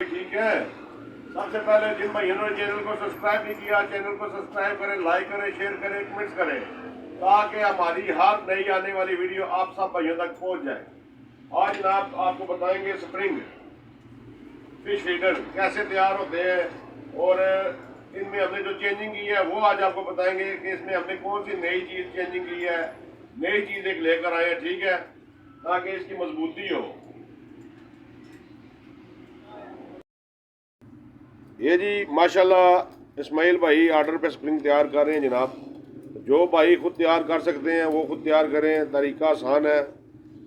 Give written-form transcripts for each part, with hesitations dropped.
ठीक है। सबसे पहले जिन भाइयों ने चैनल को सब्सक्राइब नहीं किया, चैनल को सब्सक्राइब करें, लाइक करें, शेयर करें, कमेंट्स करें, ताकि हमारी हर नई आने वाली वीडियो आप सब भाइयों तक पहुंच जाए। आज जनाब आपको बताएंगे स्प्रिंग फिश फीडर कैसे तैयार होते हैं और इनमें हमने जो चेंजिंग की है वो आज आपको बताएंगे कि इसमें हमने कौन सी नई चीज़ चेंजिंग की है, नई चीज़ एक लेकर आए हैं, ठीक है, ताकि इसकी मजबूती हो। ये जी माशाल्लाह इस्माइल भाई ऑर्डर पे स्प्रिंग तैयार कर रहे हैं जनाब। जो भाई खुद तैयार कर सकते हैं वो खुद तैयार करें, तरीका आसान है।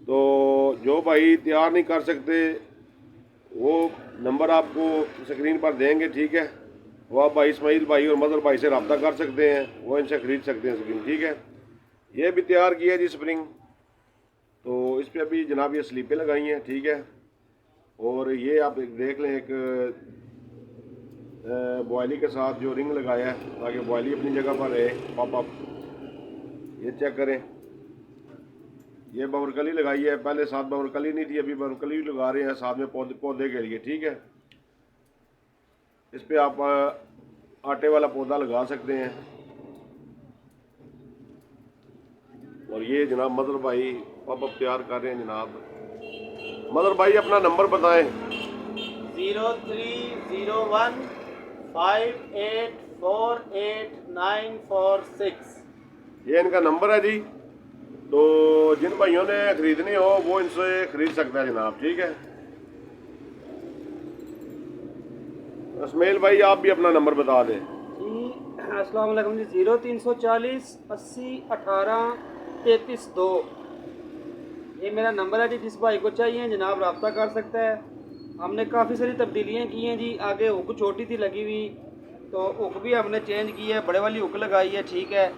तो जो भाई तैयार नहीं कर सकते वो नंबर आपको स्क्रीन पर देंगे, ठीक है। वो आप भाई इस्माइल भाई और मदर भाई से रब्ता कर सकते हैं, वो इनसे ख़रीद सकते हैं स्प्रिंग, ठीक है। ये भी तैयार किया जी स्प्रिंग। तो इस पर अभी जनाब ये स्लीपें लगाई हैं, ठीक है। और ये आप देख लें, एक बॉयली के साथ जो रिंग लगाया है ताकि बॉयली अपनी जगह पर रहे। पॉप अप ये चेक करें, ये बवरकली लगाई है, पहले साथ बवरकली नहीं थी, अभी बवरकली लगा रहे हैं साथ में पौधे के लिए, ठीक है। इस पर आप आटे वाला पौधा लगा सकते हैं। और ये जनाब मदर भाई पॉप अप तैयार कर रहे हैं जनाब। मदर भाई अपना नंबर बताएं। 0301584896। ये इनका नंबर है जी। तो जिन भाइयों ने ख़रीदनी हो वो इनसे ख़रीद सकता है जनाब, ठीक है। इस्माइल भाई आप भी अपना नंबर बता दें। जी अस्सलाम वालेकुम जी। 0340 80 18 33 2 ये मेरा नंबर है जी। जिस भाई को चाहिए जनाब रब्ता कर सकता है। हमने काफ़ी सारी तब्दीलियाँ की हैं जी। आगे हुक छोटी थी लगी हुई, तो हुक भी हमने चेंज की है, बड़े वाली हुक लगाई है, ठीक है।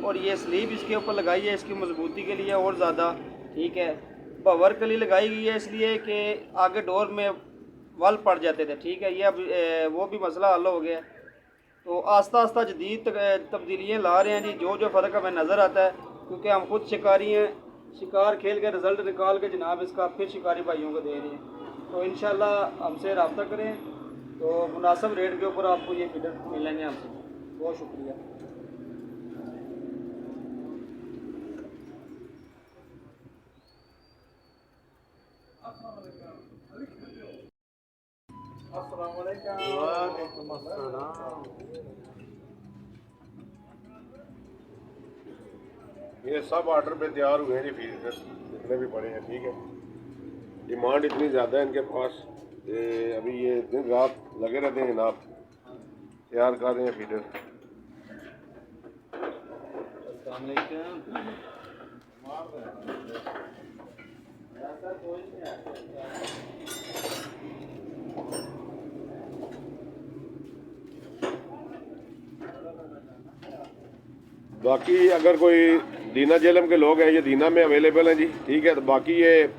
और ये स्लीव इसके ऊपर लगाई है इसकी मजबूती के लिए और ज़्यादा, ठीक है। बवर कली लगाई गई है इसलिए कि आगे डोर में वल पड़ जाते थे, ठीक है। ये अब वो भी मसला हल हो गया। तो आस्ता आस्ता जदीद तब्दीलियाँ ला रहे हैं जी, जो जो फ़र्क हमें नज़र आता है, क्योंकि हम खुद शिकारी हैं। शिकार खेल के रिज़ल्ट निकाल के जनाब इसका फिर शिकारी भाइयों को दे रहे हैं। तो इंशाल्लाह हमसे रब्ता करें तो मुनासिब रेट के ऊपर आपको ये फीडर मिलेंगे हमसे। बहुत शुक्रिया। वालेकुम अस्सलाम। ये सब ऑर्डर पे तैयार हुए हैं जी फीडर, जितने भी पड़े हैं, ठीक है। डिमांड इतनी ज़्यादा है इनके पास कि अभी ये दिन रात लगे रहते हैं जनाब, तैयार कर रहे हैं फीडर। बाकी अगर कोई दीना जेलम के लोग हैं, ये दीना में अवेलेबल हैं जी, ठीक है। तो बाकी ये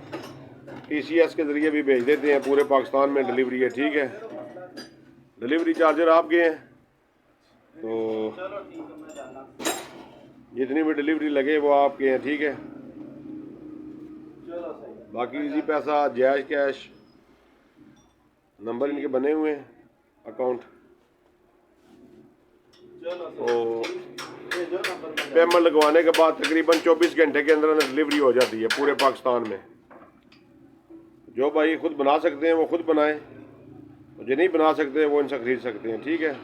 TCS के ज़रिए भी भेज देते हैं, पूरे पाकिस्तान में डिलीवरी है, ठीक है। डिलीवरी चार्जर आपके हैं, तो जितनी भी डिलीवरी लगे वो आपके हैं, ठीक है। बाकी इजी पैसा, जायज़ कैश, नंबर इनके बने हुए हैं अकाउंट। तो पेमेंट लगवाने के बाद तकरीबन 24 घंटे के अंदर डिलीवरी हो जाती है पूरे पाकिस्तान में। जो भाई खुद बना सकते हैं वो खुद बनाएं, जो नहीं बना सकते वो इनसे ख़रीद सकते हैं, ठीक है।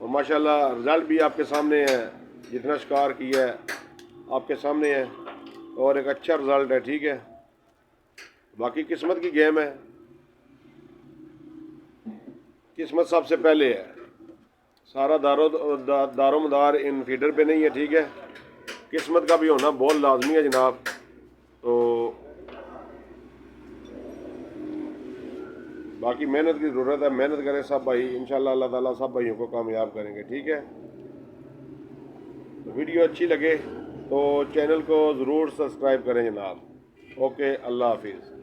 और माशाल्लाह रिज़ल्ट भी आपके सामने है, जितना शिकार किया है आपके सामने है और एक अच्छा रिज़ल्ट है, ठीक है। बाकी किस्मत की गेम है, किस्मत सबसे पहले है। सारा दारोमदार इन फीडर पे नहीं है, ठीक है। किस्मत का भी होना बहुत लाजमी है जनाब। तो बाकी मेहनत की ज़रूरत है, मेहनत करें सब भाई, इंशाल्लाह अल्लाह ताला सब भाइयों को कामयाब करेंगे, ठीक है। तो वीडियो अच्छी लगे तो चैनल को ज़रूर सब्सक्राइब करें जनाब। ओके, अल्लाह हाफिज़।